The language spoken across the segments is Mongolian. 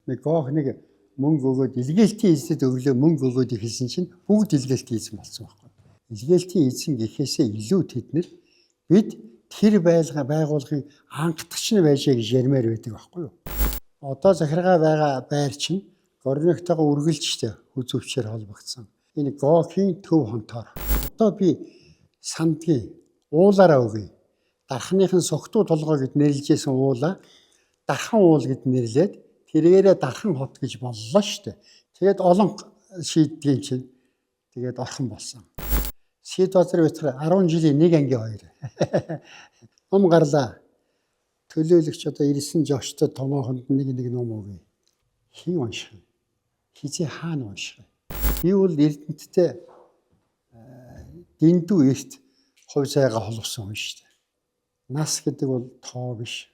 Нэг гоох нэг мөнгө өгөөд илгээлтийн эзэд өглөө мөнгө өгөөд ихэлсэн чинь бүгд илгээлтийн эзэн болсон байхгүй. Илгээлтийн эзэн гэхээсээ илүү тэд нар бид тэр байгууллагын хангалтч нь байжээ гэж ярмаар байдаг байхгүй юу? Одоо захиргаа байгаа байр чинь Горнихтойгоо үргэлжтэй хүзөвчээр холбогдсон. Энэ гоохын төв хонтоор одоо би сандгийн уулаараа өгье. Дарханыхын согтуу толгой гэд нэрлэжсэн уула дархан уул гэд нэрлээд тэрээрээ дархан хот гэж боллоо шүү дээ. Тэгээд олон шийдгийн чинь тэгээд орхон болсон. Шийд базар битэр 10 жилийн нэг ангийн хоёр. Ном гарлаа. Төлөөлөгч одоо ирсэн жогчдод томоохонд нэг ном өгье. Хин унших. Хизээ хаана унших. Би бол Эрдэнэттэй дэндүү эрт хувь зайгаа холбосон хүн шүү дээ. Нас гэдэг бол тоо биш.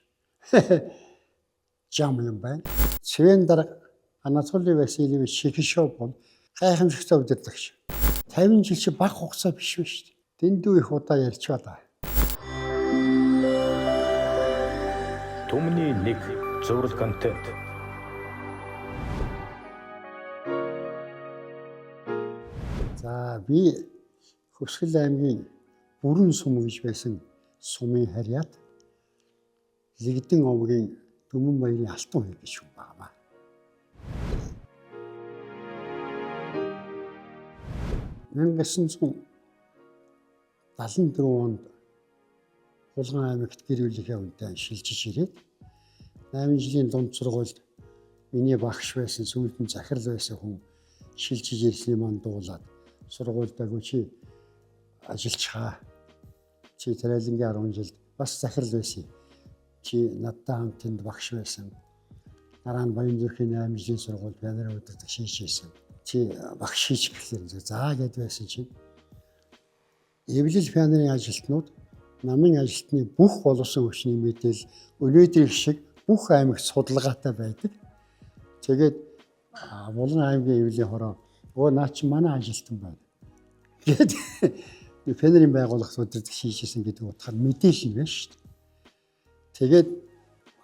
Жам юм байна. Цэвэн дарга Анатолий Васильевич Шекишов бол гайхамшигтай удирдлагч. 50 жил чи бага хугацаа биш шүү дээ. Дэндүү их удаа ярьж байна. Түмний нэг зураг контент. За би Хөвсгөл аймгийн Бүрэн сум гэж байсан сумын харьяат Лэгдэн овгийн Дүмэн баярын алтан хүй гэж юм байна. 1974 онд Хулган аймагт гэр бүлийнхээ үнтэй шилжиж ирээд 8 жилийн дунд сургуульд миний багш байсан сүүлд нь захирал байсан хүн шилжиж ирсний манд дуулаад сургуульдаагүй чи ажиллаж хаа. Чи Тэрэлэнгийн 10 жилд бас захирал байсан. Чи надтай хамт тэнд багш байсан. Дараа нь Баянзүрхийн 8 жилийн сургуульд пианоор удирдах шийдсэн. Чи багш шийдэх гэхлээр заа гэд байсан чинь эвлэл пианорын ажилтнууд намын ажилтны бүх боловсон хүчний мэдээлэл өнөөдрийн шиг бүх аймагт судалгаатай байдаг. Тэгээд Булан аймгийн эвлэлийн хороо наа чи манай ажилтан байна. Гэт пианорын байгууллагт удирдах шийдсэн гэдэг утгаар мэдээлэл байна шүү дээ. Тэгээд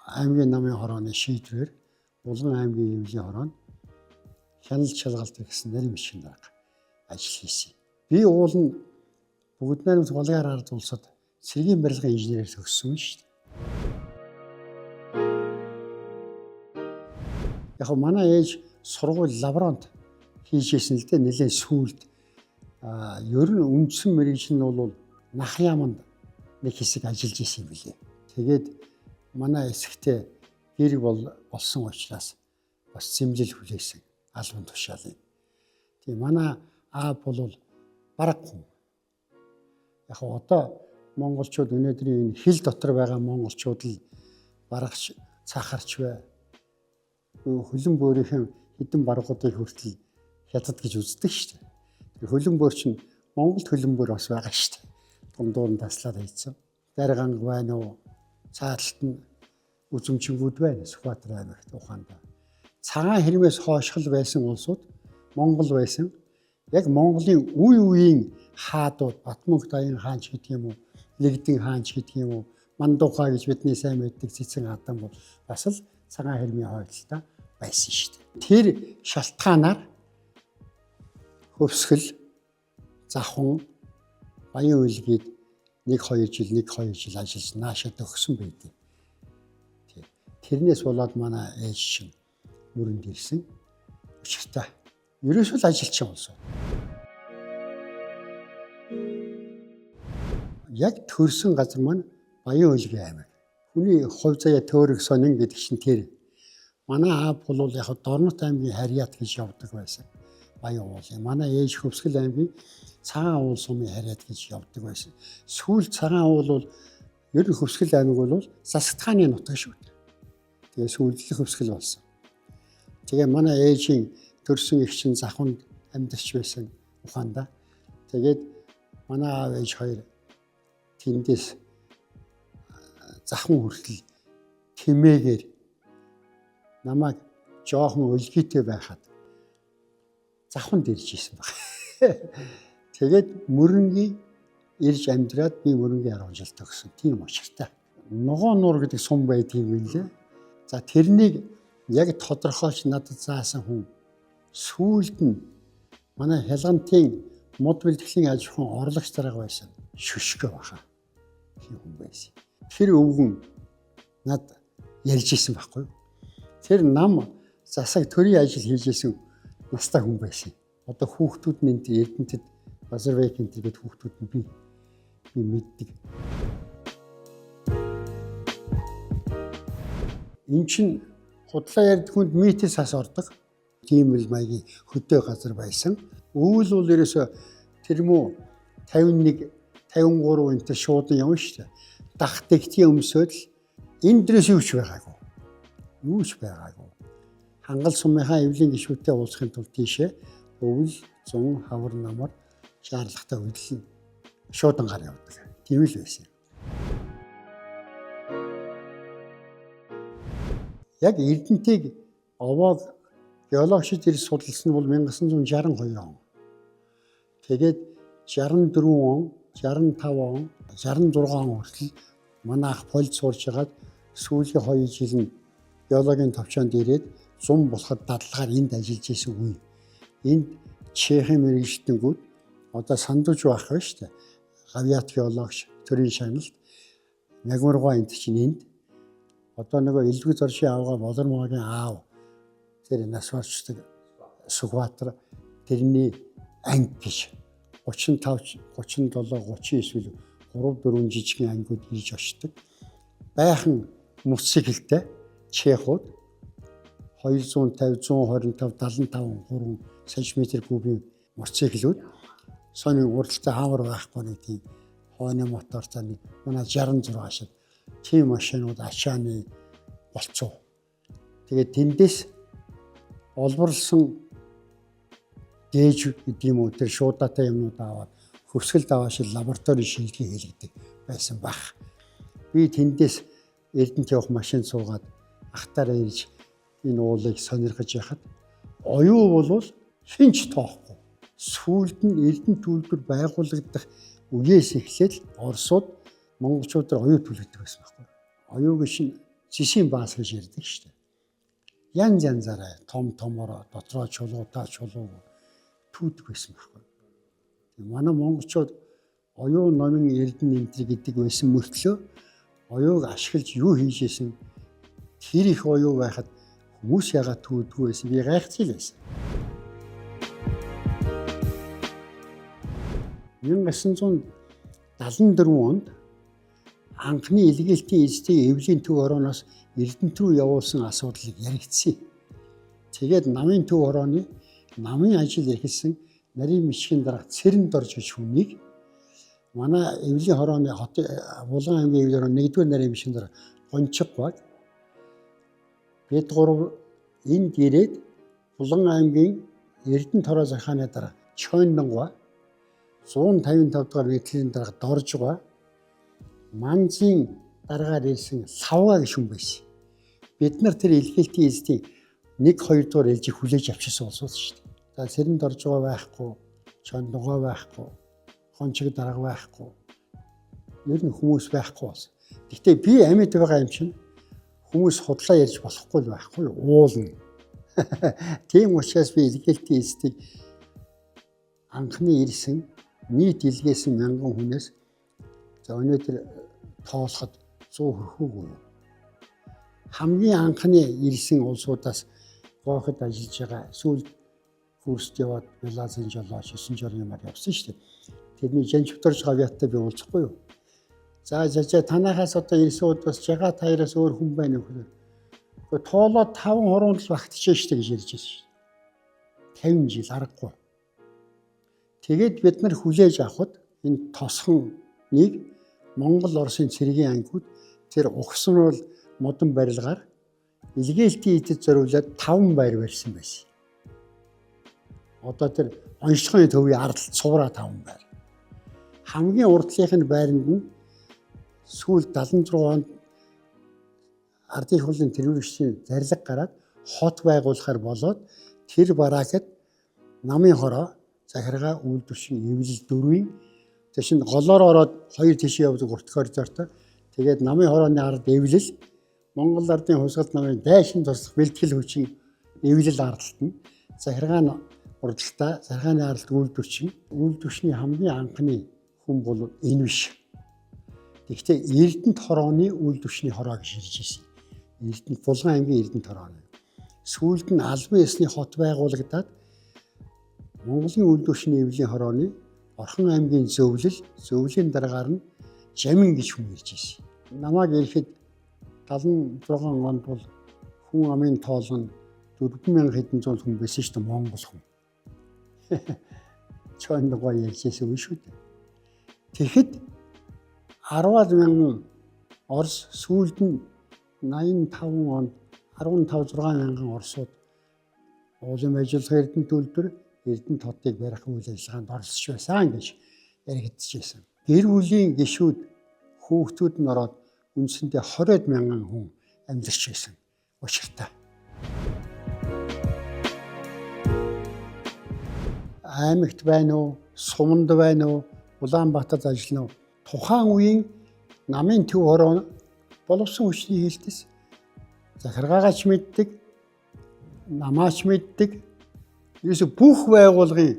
аймгийн намын хорооны шийдвэрээр Булан аймгийн эвлэлийн хороо нь хяналт шалгалт гэсэн нарийн бичгийн дарга ажил хийсэн. Би уул нь бүгд найрамд голын ард улсад цэргийн барилгын инженерээр төгссөн шүү дээ. Яг манай ээж сургууль лаборант хийжсэн л дээ нэлээд сүүлд ер нь үндсэн мэргэжил нь бол Нах яаманд нэг хэсэг ажиллаж исэн юм билээ. Тэгээд манай эсэгтээ гэр болсон учраас бас зэмлэл хүлээсэн албан тушаалын. Тийм манай аав бол бараг хүн. Яг одоо монголчууд өнөөдрийн энэ хил дотор байгаа монголчууд л барагч цаахарч бай. Хөлөн бөөрийнхэн хэдэн баргуудыг хүртэл хятад гэж үздэг шүү дээ. Тэр хөлөн бөөр чинь Монголд хөлөн бөөр бас байгаа шүү дээ. Дундуур нь таслаад хийцэн. Дарганг байна уу? Цааталт нь үзэмчингүүд байна. Сүхбаатар аймагт Ухаанд. Цагаан хэрмээс хоошгол байсан улсууд Монгол байсан. Яг Монголын үе үеийн хаадууд Батмөнх Даян хаан ч гэдэг юм уу, Лэгдэн хаан ч гэдэг юм уу, Мандухай гэж бидний сайн мэддэг цэцэн хадан бол бас л цагаан хэрмийн хойдолтой байсан шүү дээ. Тэр шалтгаанаар Хөвсгөл, Завхан, Баян Улгийд 1-2 жил ажиллаж наашаа төгсөн байдаг. Тэрнээс болоод манай ээж чинь мөрөнд ирсэн. Өчигтэй. Ерөөсөө л ажилчин болсон. Яг төрсэн газар маань Баян Улгийн аймаг. Хүний хувь заяа төөрөг сонин гэдэг чинь тэр. Манай аав бол яг Дорнот аймгийн харьяат гэж явдаг байсан. Баян уул. Манай ээж Хөвсгөл аймгийн Цагаан уул сумын харьяат гэж явдаг байсан. Сүүл Цагаан уул бол ер нь Хөвсгөл аймаг бол Засагтхааны нутаг шүү дээ. Тэгээ сүүлдэл Хөвсгөл болсон. Тэгээ манай ээжийн төрсэн их чинь Завханд амьдарч байсан Ухаанда. Тэгээд манай аав ээж хоёр тэндээс Завхан хүртэл тэмээгээр намайг жоохон өлгийтэй байхад Завханд ирж исэн баг. Тэгээд мөрөнгийн ирж амьдраад би мөрөнгийн 10 жил төгсөн. Тийм учиртай. Ногоон нуур гэдэг сум байдгийг билээ. За тэрнийг яг тодорхойлж надад заасан хүн сүүлд нь манай хялгантын мод бэлтгэлийн аж ахуйн орлогч дарга байсан шүшгэ баха тийм хүн байсан. Тэр өвгөн над ярьж исэн байхгүй. Тэр нам засаг төрийн ажил хийж исэн настай хүн байсан. Одоо хүүхдүүд нь энэ Эрдэнэтэд Базарбек энэ гэдэг хүүхдүүд нь би мэддэг. Энд чинь худлаа ярьдаг хүнд метр сас ордог. Тийм л маягийн хөдөө газар байсан. Өвөл бол ерөөсө тэр муу 51 53 энэ шууд явна шүү дээ. Дах дэгтийн өмсөд л энэ дрээс юуч байгаагүй. Юуч байгаагүй. Хангал сумынхаа эвлийн гишүүтэй уулзахын тулд тийшээ өвөл, зун, хавар намар шаардлагатай үйлдэл шуудан гар явдаг. Тийм л байсан. Яг Эрдэнэтийг овоог геологчид ирж судалсан нь бол 1962 он. Тэгээд 64 он, 65 он, 66 он хүртэл манай ах полд сурж хагаад сүүлийн 2 жил нь геологийн товчоонд ирээд зам болоход дадлагаар энд ажиллаж исэн үе. Энд Чехийн мэргэжтэнгүүд одоо сандууж байх байна шүү дээ. Гавьяат геологч төрийн шагналт Мягмаргоо энд чинь энд одоо нөгөө элдвэг зоршийн аавга Болормоогийн аав тэр нас барчдаг Сүхбаатар тэрний анги гэж 35 37 30 эсвэл 3 4 жижигхэн ангиуд ирж очдог. Байхан мотоциклтэй чехууд 250 125 75 3 см кубын мотоциклүүд сони уралтай хаамар байхгүй нэг тийм хойны мотортой нэг манай 66 шиг тийм машинууд ачааны болцоо. Тэгээд тэндээс олборлсон дээж гэдэг юм уу тэр шуудатай юмнууд аваад хөвсгөл даваашил лаборатори шилжих хийлгдэг байсан баг. Би тэндээс Эрдэнэт явах машин суугаад ахтаараа ирж энэ уулыг сонирхож яхад оюу бол хинч тоохгүй. Сүүлд нь Эрдэнэт үйлдвэр байгуулагдах үеэс эхлээд Оросууд монголчуудаар оюу төлөдөг байсан байхгүй. Оюуг шин зэсийн баас гэж ярьдаг шүү дээ. Янз янзаараа том томороо дотроо чулуутаа чулуу түүдэг байсан байхгүй. Манай монголчууд оюу номын Эрдэнэ энтер гэдэг байсан мөртлөө оюуг ашиглаж юу хийж исэн тэр их оюу байхад хүмүүс ягаад түүдгүй байсан би гайхаж л байсан. 1974 онд анхны илгээлтийн эзэдийн эвлийн төв хорооноос Эрдэнэт рүү явуулсан асуудлыг яригдсан. Тэгээд намын төв хорооны намын ажил эрхэлсэн нарийн мишгийн дарга Цэрэндорж гэж хүнийг манай эвлийн хорооны Булган аймгийн эвлийн хорооны 1-р нарийн мишгийн дарга Гончиг баг бид гурав энд ирээд Булган аймгийн Эрдэнэт хороо захааны дарга Чойндонгоо 155 дугаар вэклийн дарга Доржгоо Манзын дараагаар ирсэн Савга гэж хүн байсан. Бид нар тэр илгээлтийн эзэдийн 1-2 дугаар ээлжийг хүлээж авчихсан улсууд шүү дээ. За Цэрэнд орж байгаа байхгүй, Чондогоо байхгүй, Гончиг дарга байхгүй. Ер нь хүмүүс байхгүй болсон. Гэхдээ би амьд байгаа юм чинь хүмүүс худлаа ярьж болохгүй л байхгүй уулна. Тийм учраас би илгээлтийн эзэдийг анхны ирсэн нийт илгээсэн 1000 хүнээс за өнөөдөр тоолоход 100 хүрэхгүй. Хамгийн анхны ирсэн улсуудаас гооход ажиллаж байгаа сүүл курст яваад Белазын жолооч 9 жорын юмар явсан шүү дээ. Тэрний Жанчвторж гавьяаттай би уулзахгүй юу. За танахаас одоо ирсэн удаас жагаа таяраас өөр хүн байна уу? Тоолоод 5 хуруун л багтчихжээ шүү дээ гэж ярьж байсан шүү дээ. 50 жил аргагүй. Тэгээд бид нар хүлээж авахд энэ тосхон нэг Монгол Оросын цэргийн ангиуд тэр угсрал модон барилгаар илгээлтийн эдэд зориулаад 5 байр барьсан байсан. Одоо тэр онцлогын төвийн ард цувраа 5 байр. Хамгийн урдлынх нь байранд нь сүүл 76 онд ардын их хурлын тэргүүлэгчдийн зарлиг гараад хот байгуулахаар болоод тэр бараакад намын хороо захиргаа үйлдвэршин эвлэл 4-ийн тэр чинь голоор ороод 2 тишээ явдаг урт коридортой. Тэгээд намын хорооны ард эвлэл Монгол Ардын Хувьсгалт намын дайчин туслах бэлтгэл хүчин эвлэл ардалт нь захиргааны урдлагатай захиргааны ардалт үйлдвэрчний хамгийн анхны хүн бол энэ биш. Гэхдээ Эрдэнэт хорооны үйлдвэрчний хороо гэж хэлж ирсэн. Эрдэнэт Булган аймгийн Эрдэнэт хорооны. Сүүлд нь албан ёсны хот байгуулагдаад Монголын үйлдвэрчний эвлэлийн хорооны Орхон аймгийн зөвлөлийн дараагаар нь Жамин гэж хүн ирж ирсэн. Намайг ирэхэд 76 онд бол хүн амын тоол нь 4000 хэдэн зуун хүн байсан шүү дээ, Монгол хүн. Чойногоо ярьжсэн үе шүү дээ. Тэгэхэд 10,000 Орос сүүлд нь 85 онд 15-6 мянган Оросууд уулын ажиллагаа Эрдэнэт үйлдвэр Эрдэнэт хотыг барих үйл ажиллагаанд оролцож байсан гэж яригдчихсэн. Гэр бүлийн гишүүд хүүхдүүд нь ороод үндсэндээ 20 мянган хүн амьдарч байсан. Учиртай. Аймагт байна уу, Суманд байна уу, Улаанбаатарт ажиллана уу? Тухайн үеийн намын төв хороо боловсон хүчний хилтэс захиргаагач мэддэг, намаач мэддэг. Ерөөсө бүх байгууллагын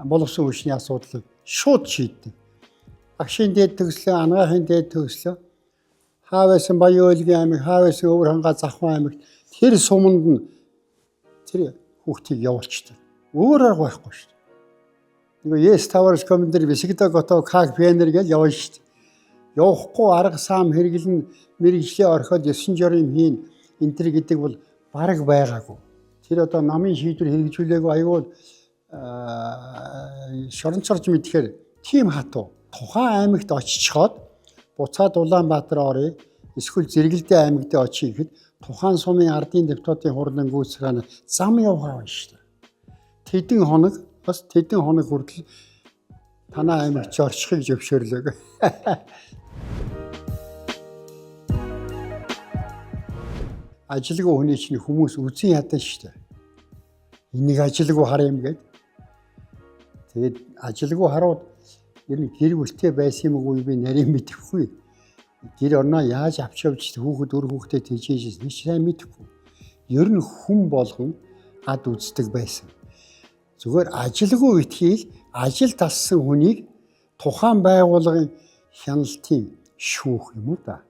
боловсон хүчний асуудлыг шууд шийддэг. Багшийн дээд төгслөө, анагаахын дээд төгслөө, хаа байсан Баян Ойлгийн аймаг, хаа байсан Өвөр хангаа Завхан аймагт тэр суманд нь тэр хүүхдийг явуулчихдаг. Өөр арга байхгүй шүү дээ. Нөгөө Yes Towers Commander Бисигдо Гото Как Пенер гэж явна шүү дээ. Явахгүй арга сам хэрэглэн мэрэгжлээ орхиод 9 жорын хийн энтер гэдэг бол бараг байгаагүй. Тэр одоо намын шийдвэр хэрэгжүүлээгүй аюул шоронцорж мэдхээр тийм хатуу тухайн аймагт очичоод буцаад Улаанбаатар орё, эсвэл Зэрэгэлдээ аймагт очие гэхэд тухайн сумын ардын депутатын хурлын гүйцэтгэх нь зам явгаа байна шүү дээ. Тэдэн хоног хүртэл танаа аймагт орчихыг зөвшөөрлөг. Ажилгүй хүний чинь хүмүүс үзэн ядсан шүү дээ. Энийг ажилгүй хар юм гээд. Тэгээд ажилгүй харууд ер нь гэр бүлтэй байсан юм уу би нарийн мэдэхгүй. Гэр орноо яаж авч явж хүүхэд өр хүүхдэд тийжээс нэг сайн мэдэхгүй. Ер нь хүн болгон ад үздэг байсан. Зүгээр ажилгүй итгээл ажил талсан хүнийг тухайн байгууллагын хяналтын шүүх юм уу да.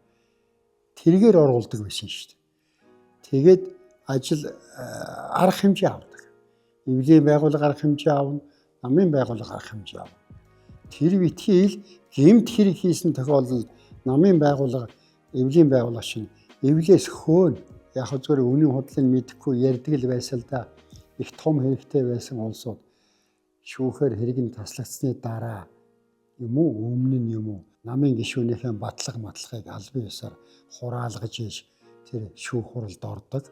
Тэргээр оруулдаг байсан шүү дээ. Тэгээд ажил арга хэмжээ авдаг. Эвлэлийн байгууллага арга хэмжээ авна, намын байгууллага арга хэмжээ авна. Тэр битгийл гэмт хэрэг хийсэн тохиолдолд намын байгууллага, эвлэлийн байгууллага чинь эвлээс хөөн яг зөвхөн үнийн худлыг мэдэхгүй ярьдаг л байсан л да. Их том хэрэгтэй байсан улсууд шүүхээр хэрэг нь таслагдсны дараа юм уу өмнө нь юм уу намын гишүүнийхээ батлагыг албан ёсоор хураалгаж ийж тэр шүүх хуралд ордог.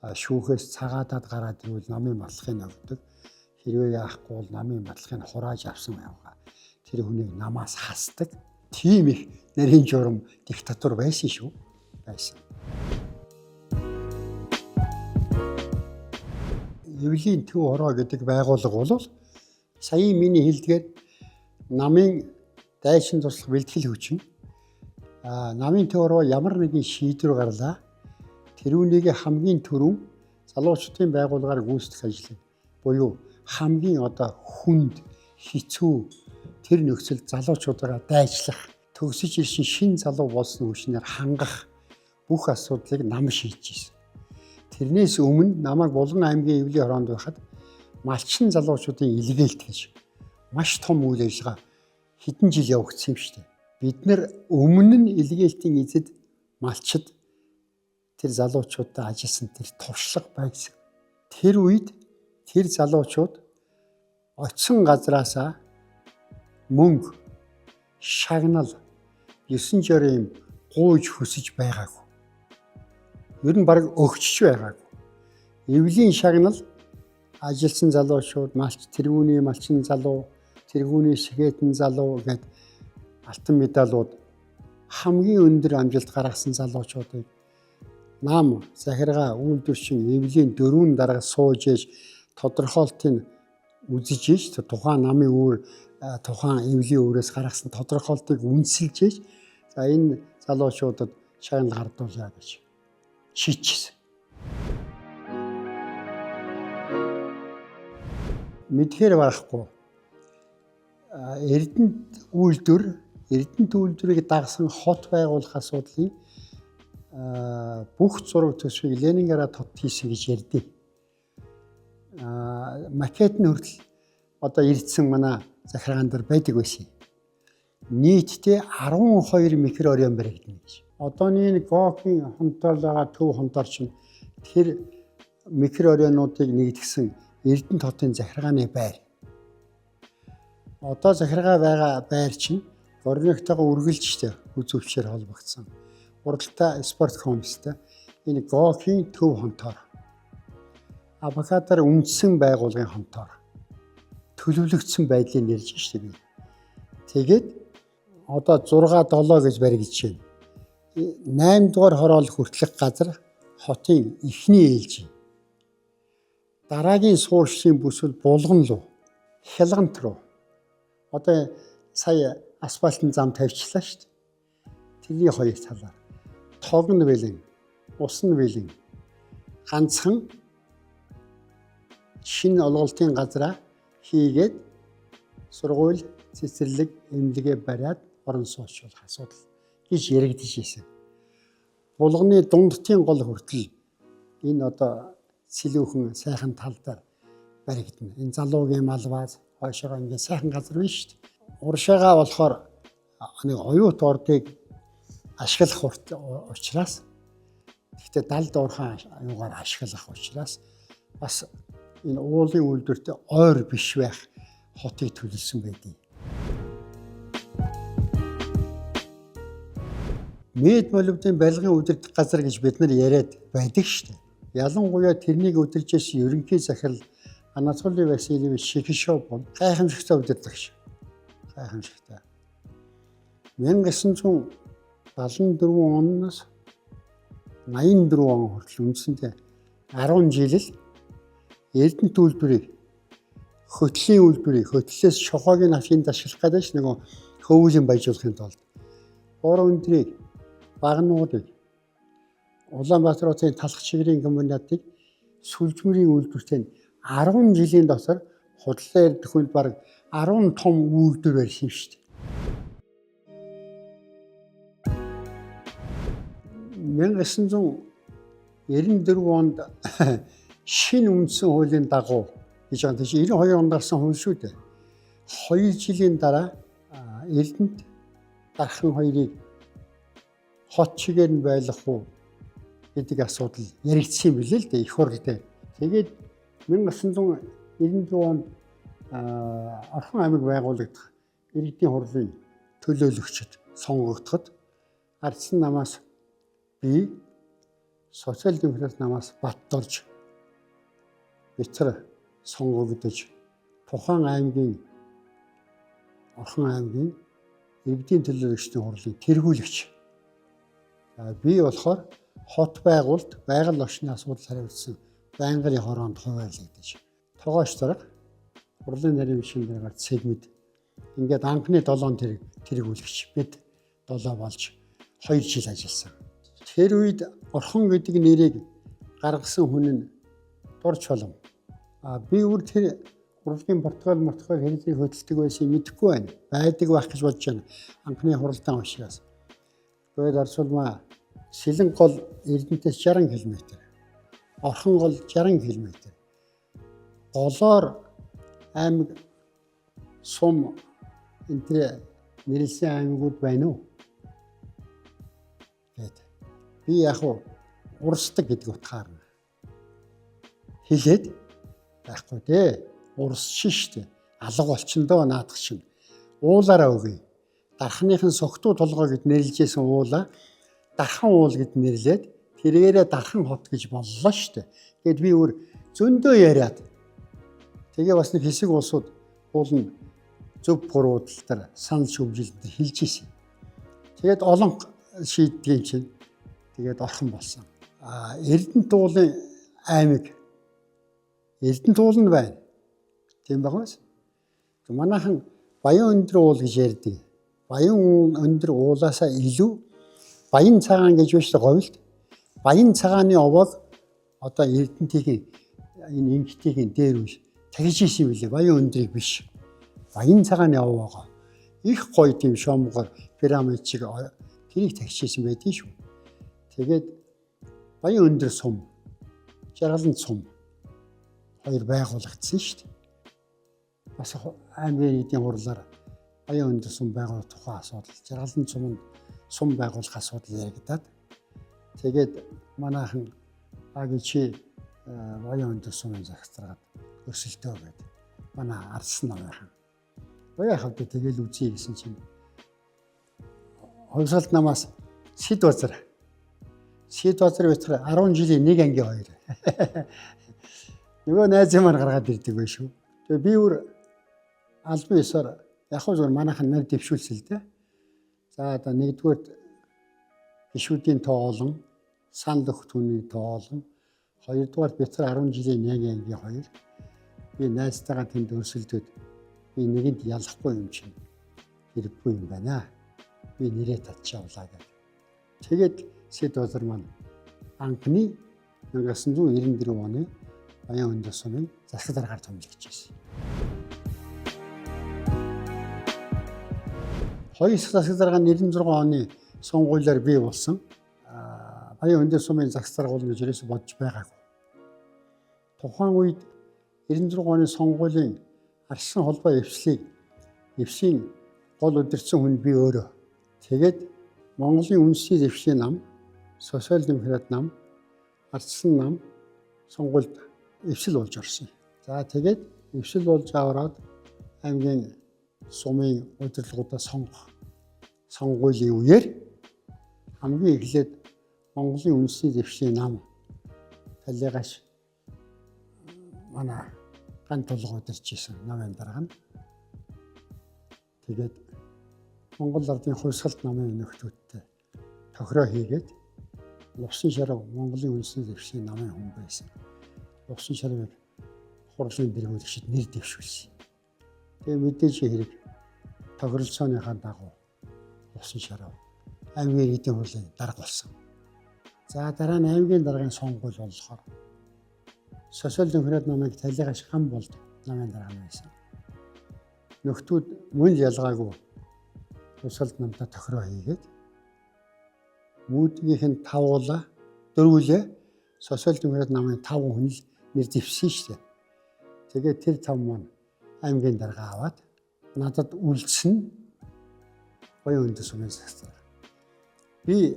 Шүүхээс цагаатаад гараад ирвэл намын батлагыг өгдөг. Хэрвээ яахгүй бол намын батлагыг хурааж авсан байваа. Тэр хүнийг намаас хасдаг. Тийм их нарийн журам диктатур байсан шүү. Байсан. Эвлэлийн төв хороо гэдэг байгууллага бол саяын миний хэлдгээр намын дайчин туслах бэлтгэл хүчин намын төв хороо ямар нэгэн шийдвэр гарлаа. Тэрүүнийг хамгийн түрүүн залуучуудын байгууллагаар гүйцэтгэх ажлыг буюу хамгийн одоо хүнд хэцүү тэр нөхцөл залуучуудаа дайчлах, төгсөж ирсэн шин залуу болсон хүчнээр хангах бүх асуудлыг нам шийдэж ирсэн. Тэрнээс өмнө намайг Булган аймгийн эвлэлийн хороонд байхад малчин залуучуудын илгээлт гэж маш том үйл ажиллагаа хэдэн жил явагдсан юм шүү дээ. Бид нэр өмнө нь илгээлтийн эзэд малчид тэр залуучуудаа ажилласан тэр туршлага байсан. Тэр үед тэр залуучууд очсон газраасаа мөнгө, шагнал, 9 жорын гуйж хөсөж байгаагүй. Ер нь баг өгчж байгаагүй. Эвлийн шагнал ажилсан залуучууд, тэргүүний малчин залуу, тэргүүний сэхэтэн залуу гэд алтан медалууд хамгийн өндөр амжилт гаргасан залуучуудыг нам захиргаа үйлдвэрчин эвлийн дөрвөн дарга сууж ээж тодорхойлтыг үзэж ээж тухайн намын өөр тухайн эвлийн өөрөөс гаргасан тодорхойлтыг үнсэлж ээж за энэ залуучуудад шагнал гардуулъя гэж шийдчихсэн. Мэдхээр байхгүй. Эрдэнэт үйлдвэрийг дагсан хот байгуулах асуудлыг бүх зураг төсвийг Ленинград хот хийсэн гэж ярьдیں۔ Макет нь хүртэл одоо ирдсэн манай захиргаан дээр байдаг байсан. Нийтдээ 12 микроорион баригдана гэж. Одооний Гокийн хонтол байгаа төв хонтор чинь тэр микроорионуудыг нэгдгсэн Эрдэнэт хотын захиргааны байр. Одоо захиргаа байгаа байр чинь Горнихтойгоо үргэлжтэй үзүүлчээр холбогдсон. Уралдаа спорт комплекстэй энэ Гокийн төв хонтор. Авокадор үндсэн байгууллагын хонтор. Төлөвлөгдсөн байдлыг ярьж штеп би. Тэгээд одоо 6-7 гэж баригдаж байна. 8 дугаар хороол хүртэлх газар хотын эхний ээлжийн. Дараагийн суурьшлийн бүсэл булган руу, хялгант руу. Одоо сая асфальтын зам тавьчлаа шүү дээ. Тэрний хоёр талаар. Тог нь бэлэн, ус нь бэлэн. Ганцхан шинэ олголтын газраа хийгээд сургууль, цэцэрлэг, эмнэлгээ бариад орон сууцлах асуудал гэж яригдж ирсэн. Булганы дундтын гол хүртэл энэ одоо сэлүүхэн сайхан тал дээр баригдана. Энэ залуугийн мал бааз хойшоогоо ингээд сайхан газар биш шүү дээ. Уршаагаа болохоор нэг оюут ордыг ашиглах учраас гэхдээ далд уурхаан аюугаар ашиглах учраас бас энэ уулын үйлдвэртэй ойр биш байх хотыг төлөвлөсөн байдгийг. Мэд молибдын барилгын удирдах газар гэж бид нар яриад байдаг шүү дээ. Ялангуяа тэрнийг удиржсэн ерөнхий захирал Анатолий Васильевич Шекишов бол гайхамшигтай удирдагч. Гайхамшигтай. 1974 оноос 84 он хүртэл үндсэндээ 10 жил л Эрдэнэт үйлдвэрийг хөтлийн үйлдвэрийг хөтлөөс шохоогийн авшинд ашиглах гэдэг чинь нэг хөвөлийн баяжуулахын тулд ор өндрийг багнуудыг Улаанбаатар хотын талх чигрийн комбинатыг сүлжмэрийн үйлдвэртэй 10 жилийн дотор худлаа ярдах үйл баг 10 том үйлдвэр барьсан шүү дээ. 1994 онд шинэ үндсэн хуулийн дагуу гэж байгаа. Тийм 92 онд гарсан хууль шүү дээ. 2 жилийн дараа Эрдэнэт дархан хоёрыг хот чигээр нь байлгах уу гэдэг асуудал яригдсан билээ л дээ их хурлдээ. Тэгээд 1994 онд Орхон аймаг байгуулагдах иргэдийн хурлын төлөөлөгчд сонгогдоход ардсан намаас би социал демократ намаас Батторж битэр сонгогдож тухайн аймгийн Орхон аймгийн иргэдийн төлөөлөгчдийн хурлын тэргүүлэгч. Би болохоор хот байгуулалт, байгаль орчны асуудал хариуцсан байнгын хороонд хуваарлагдаж тогооч дарга хурлын нарийн бичгийн дараагаар цэгмэд ингээд анхны 7 тэргүүлэгч бид 7 болж 2 жил ажилласан. Тэр үед Орхон гэдэг нэрийг гаргасан хүн нь Дурч Холом. Би өөр тэр урлагийн протокол хэрэглийг хөдөлдөг байсан мэдэхгүй байна. Байдаг байх гэж бодож байна. Анхны хуралдаан учраас. Тэгээд Орсулмаа Сэлэн гол Эрдэнэтээс 60 км. Орхон гол 60 км. Голоор аймаг сум энэ нэрлсэн аймагуд байна уу? Гэт. Би яг урсдаг гэдэг утгаар хэлээд байхгүй дээ. Урсчин штэ. Алга болчихдоо наадах чинь. Уулаараа өгье. Дарханыхын согтуу толгой гэд нэрлэжсэн уулаа дархан уул гэд нэрлээд тэрээрээ дархан хот гэж боллоо штэ. Тэгэд би өөр зөндөө яриад. Тэгээ бас нэг хэсэг улсууд уулын зөв буруудалтаар санал шүмжилтээр хэлж ийсэн. Тэгээд олон шийдгийн чинь тэгээд орхон болсон. Эрдэнэт уулын аймаг Эрдэнэт уул нь байна. Тийм байгаас. Манайхан Баян өндөр уул гэж ярьдаг. Баян өндөр уулаасаа илүү Баян цагаан гэж байна шүү дээ говьд. Баян цагааны овоог одоо Эрдэнэтийн энэ эмгтээгийн дээр үе тагж ийсэн юм билээ. Баян өндрийг биш. Баян цагааны овоогоо их гоё тийм шомгоор пирамид шиг тэрийг тагж ийсэн байдгийн шүү. Тэгээд баян өндөр сум, жаргалан сум хоёр байгуулагдсан шүү дээ. Бас аймгийн эдийн хурлаар баян өндөр сум байгуулах тухай асуудал, жаргалан сум байгуулах асуудал яригадаад тэгээд манайхан чи баян өндөр сумын загсараад өрсөлдөө гэдэг. Манай ардсан намынхан. Баяа хавд тэгэл үзье гэсэн чинь хувьсгалт намаас Сэд Базар битэр 10 жилийн нэг анги хоёр. Нөгөө найз маань гаргаад ирдэг байх шүү. Тэгээ би өөр албан ёсоор яг хөө зөв манайхан нар дэвшүүлсэн л дээ. За одоо нэгдүгээр гишүүдийн тоо олон, санал өгөх түүний тоо олон, хоёрдугаар битэр 10 жилийн нэг анги хоёр. Би найзтайгаа тэнд өрсөлдөд би нэгэнд ялахгүй юм чинь хэрэггүй юм байна. Би нэрээ татчихвлаа гэдэг. Тэгээд Сэд Базар маань анхны 1994 оны Баян өндөр сумын засаг даргаар томилгож байсан. Хоёр засаг даргаа 96 оны сонгуулиар бий болсон. Баян өндөр сумын засаг дарга болно гэж ерөөсө бодож байгаагүй. Тухайн үед 96 оны сонгуулийн арсан холбоо эвсийн гол удирдсан хүн би өөрөө. Тэгээд Монголын үндэсний дэвшлийн нам, социал демократ нам, ардсан нам сонгуульд эвсэл болж орсон. За тэгээд эвсэл болж аваад аймгийн сумын удирдлагуудаа сонгуулийн үеэр хамгийн эхлээд Монголын үндэсний дэвшлийн нам талигаш манай ган толгой удирч исэн намын дарга нь тэгээд Монгол Ардын хувьсгалт намын нөхдөдтэй тохироо хийгээд Лувсан Шарав Монголын үндэсний дэвшлийн намын хүн байсан. Лувсан Шаравыг хурлын дэргүүлэгчид нэр дэвшүүлсэн. Тэгээ мэдээж хэрэг тохиролцооныхаа дагуу Лувсан Шарав аймгийн эдийн хурлын дарга болсон. За дараа нь аймгийн даргын сонгуул болохоор социал демократ намыг талигаш хам болд намын дарга байсан. Нөхдүүд мөн ялгаагүй хувьсгалт намтай тохироо хийгээд мүүдгийнх нь 5 дөрвөлээ социал демократ намын 5 хүн л нэр дэвшсэн шүү дээ. Тэгээд тэр 5 маань аймгийн дарга аваад надад үлдсэн Баян өндөр сумын засаг дарга. Би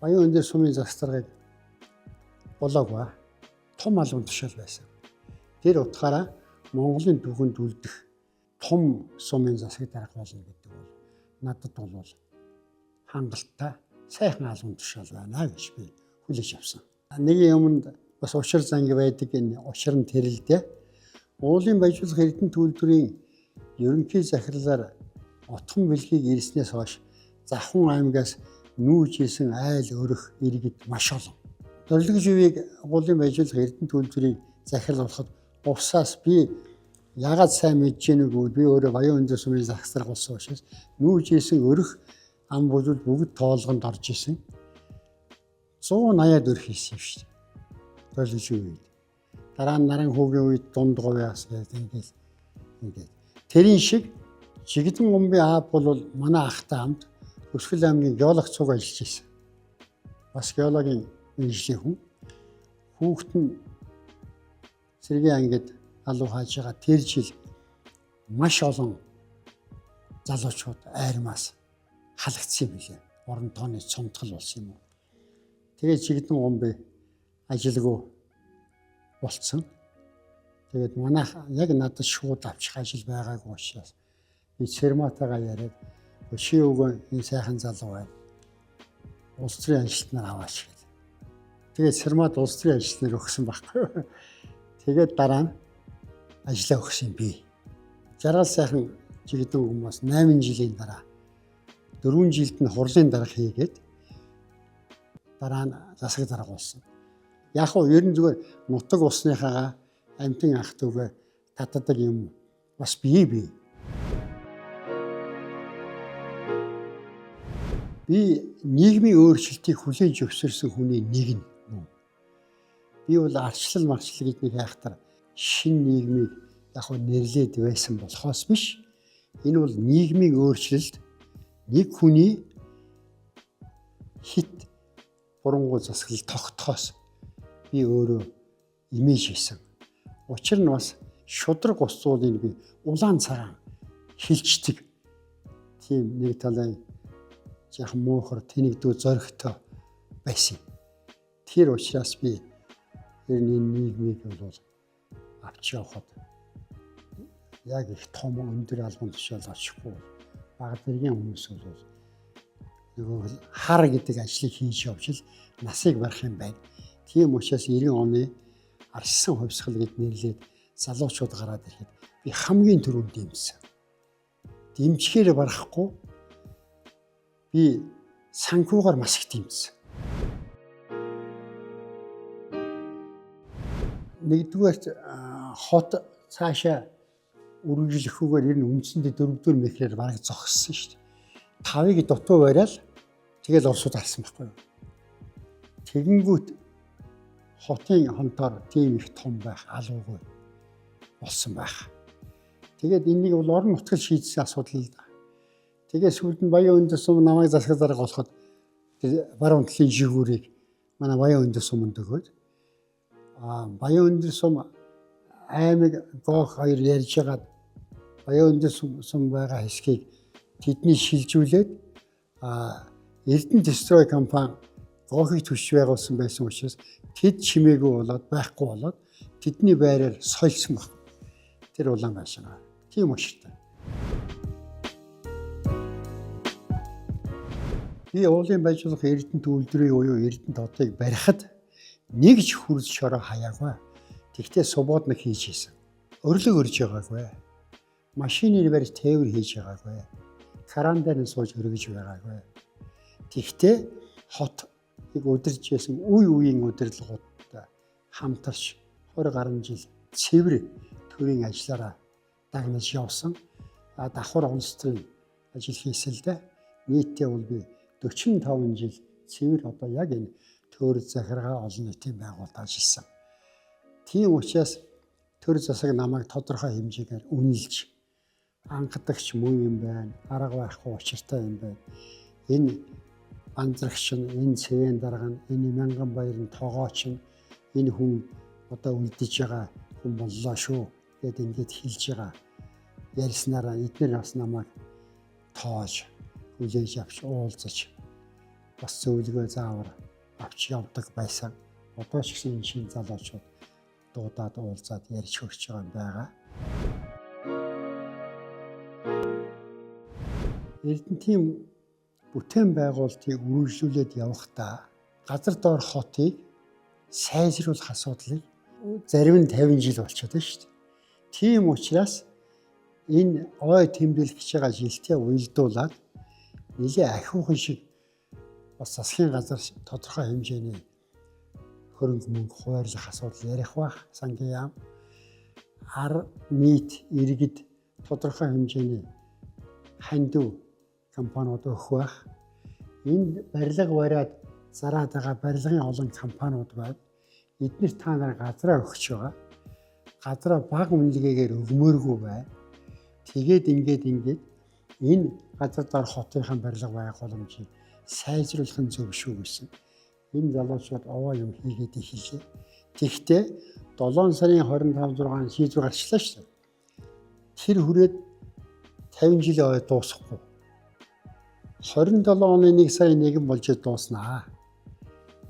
Баян өндөр сумын засаг даргаыг болоогүй том албан тушаал байсан. Тэр утгаараа Монголын түүхэнд үлдэх том сумын засаг дарга болно гэдэг бол надад бол хангалттай сайхан албан тушаал байна гэж би хүлээж авсан. Нэг юмд бас учир занги байдаг энэ учир нь тэрэлдэ. Уулын баяжуулах эрдэнэ төлөвлөрийн ерөнхий захирлаар отхон бэлгийг ирснээс хойш Завхан аймгаас нүүж исэн айл өрөх иргэд маш олон. Төрлөг живийг уулын баяжуулах эрдэнэ төлөвлөрийн захирал болоход усаас би яагаад сайн мэдж гэнэ үгүй би өөрөө Баян өндөр сумын засаг дарга болсон учраас нүүж исэн өрөх ам бүлүүд бүгд тоолгонд орж исэн. 180-аад өрх хийсэн юм шүү дээ. Төрлөж үед. Дараа нь наран хүүгийн үед дунд говьяас гэдэг ингээд. Тэрийн шиг Жигдэн гомбын аав бол манай ахтай хамт Өсгөл аймгийн геолог цуг ажиллаж байсан. Бас геологийн мэргэжлийн хүн. Хүүхэд нь Сэргийн ангид алуу хааж байгаа тэр жил маш олон залуучууд айрмаас халагдсан юм билээ. Орон тооны цомтгол болсон юм уу. Тэгээд Жигдэн гомбын ажилгүй болцсон. Тэгээд манайх яг надад шууд авчих ажил байгаагүй учраас би Цэрматагаа яриад чи өгөө энэ сайхан залуу байна. Улс төрийн ажилтнаар аваач гэдэг. Тэгээд Цэрмат улс төрийн ажилтнаар өгсөн байхгүй. Тэгээд дараа нь ажиллаа өгсөн би. Жаргал сайхан Жигдэн гомбоос 8 жилийн дараа 4 жилд нь хурлын дарга хийгээд дараа нь засаг дарга болсон. Яг хөө ер нь зүгээр нутаг усныхаа амтэн ах дүүгээ татдаг юм бас бий. Би нийгмийн өөрчлөлтийг хүлээн зөвшөөрсөн хүний нэг нь мөн. Би бол арчлал марчлал гэж нэг хайхтар шин нийгмийг яг хөө нэрлээд байсан болохоос биш. Энэ бол нийгмийн өөрчлөлт нэг хүний хит бурангуй засаглал тогтохоос би өөрөө имиж хийсэн. Учир нь бас шудраг ус зуулыг би улаан цагаан хилчдэг. Тийм нэг талын яг муухар тэнэгдүү зоригтой байсан. Тэр учраас би энэ нийгмийг бол авч явахад яг их том өндөр албан тушаал очихгүй бага зэргийн хүмүүс бол нөгөө хар гэдэг ажлыг хийж явж л насыг барах юм байна. Тийм учраас 90 оны арчсан хувьсгал гэд нэрлээд залуучууд гараад ирэхэд би хамгийн түрүүнд дэмжсэн. Дэмжихээр барахгүй би санхугаар маш их дэмжсэн. Нэгдүгээр хот цаашаа үргэлжлэхгүйгээр ер нь үндсэндээ 4-р мэхрээр бараг зогссон шүү дээ. 5-ыг дутуу бариад тэгэл орсууд харсан байхгүй юу. Тэгэнгүүт хотын хонтоор тийм их том байх алуугүй болсон байх. Тэгээд энийг бол орон нутгад шийдсэн асуудал л да. Тэгээд сүүлд нь Баян өндөр сум намайг засаг дарга болоход баруун талын жигүүрийг манай Баян өндөр сумд өгөөд Баян өндөр сум аймаг гоох хоёр ярьж байгаад Баян өндөр сум байгаа хэсгийг тэдний шилжүүлээд Эрдэнэ Дестрой компани гоохыг төсч байгуулсан байсан учраас тэд чимээгүй болоод байхгүй болоод тэдний байраар сольсон баг. Тэр улаан байшин. Тийм учраас би уулын байжуулах Эрдэнэт үйлдвэрийн уян Эрдэнэт хотыг барихад нэг ч хурц шороо хаяагүй. Тэгтээ субодныг хийж хийсэн. Өрлөг өрж байгаагүй. Машиныг барьж тээвэр хийж байгаагүй. Кран дээр нь сууж өргөж байгаагүй. Тэгтээ хотыг удирж байсан үе үеийн удирдлагуудтай хамтарч 20 гаруй жил цэвэр төрийн ажиллаараа дагнаж явсан. Давхар улс төрийн ажил хийсэлдэ нийтдээ бол би 45 жил цэвэр одоо яг энэ төр захиргаа олон нийтийн байгууллагад ажилласан. Тийм учраас төр засаг намайг тодорхой хэмжээгээр үнэлж анхдагч муу юм байна. Арга байхгүй учиртай юм байна. Энэ анзрагч нь, энэ цэвэн дарга нь, энэ Мянган баяр нь тоогооч нь энэ хүн одоо үлдэж байгаа хүн боллоо шүү гэд ингэж хэлж байгаа. Ярьснараа эдгээр бас намайг тоож хүлээж авч уулзаж бас зөвлөгөө заавар авч явдаг байсан. Одоо ч гэсэн энэ шин залуучууд дуудаад уулзаад ярьж хөгж байгаа юм байгаа. Эрдэнэтийн бүтээн байгуулалтыг үргэлжлүүлээд явахдаа газар доор хотыг сайжруулах асуудлыг зарим нь 50 жил болчиход байна шүү дээ. Тийм учраас энэ ой тэмдэглэж байгаа жилтээ уялдуулаад нэлээ ахиухан шиг бас засгийн газар тодорхой хэмжээний хөрөнгө мөнгө хуваарлах асуудал ярих бах. Сангийн яам ар нийт иргэд тодорхой хэмжээний хандив компаниуд өгөх бах. Энд барилга бариад зараад байгаа барилгын олон компаниуд байна. Эднэрт та нараа газраа өгч байгаа. Газраа бага үнэлгээгээр өгмөөргүй байна. Тэгээд ингээд энэ газар дор хотынхаа барилга байгууламжийг сайжруулах нь зөв шүү гэсэн. Энэ залуучууд овоо юм хийгээд эхэллээ. Тэгвэл 7 сарын 25-6 шийдвэр гарчлаа шүү дээ. Тэр хүрээд 50 жил дуусахгүй. 27 оны 1 сарын 1 болж дууснаа.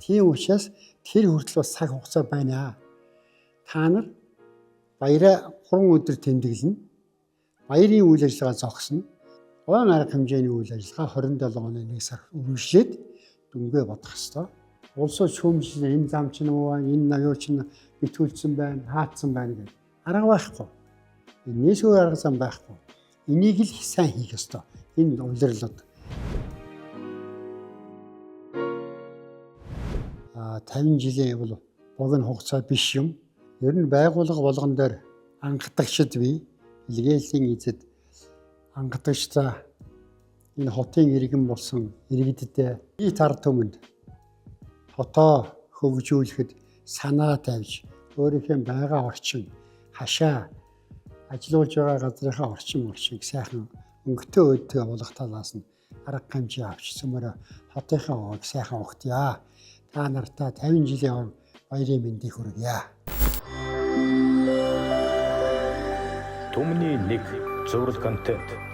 Тийм учраас тэр хүртэл бас цаг хугацаа байна. Та нар баяраа 3 өдөр тэмдэглэнэ. Баярын үйл ажиллагаа зогсно. Ойн арга хэмжээний үйл ажиллагаа 27 оны 1 сар үргэлжлээд дүнгээ бодох ёстой. Улсууд шүүмжлэн энэ зам чинь уу, энэ аюу чинь битүүлсэн байна, хаацсан байна гэх арга байхгүй. Энэс өөр арга зам байхгүй. Энийг л сайн хийх ёстой. Энэ улирлууд 50 жилийн бол богино хугацаа биш юм. Ер нь байгууллага болгон дээр анхдагчд бий, илгээлийн эзэд анхдагчдаа энэ хотын иргэн болсон иргэддээ ий тар түмэнд хотоо хөгжүүлэхэд санаа тавьж өөрийнхөө байгаа орчин хашаа ажиллаж байгаа газрынхаа орчиг сайхан өнгөтэй өдөө болох талаас нь арга хэмжээ авч сүмөрө хотынхаа овог сайхан ухтъя. Та нартаа 50 жилийн баярын мэндийг хүргье. Түмний нэг зураг контент.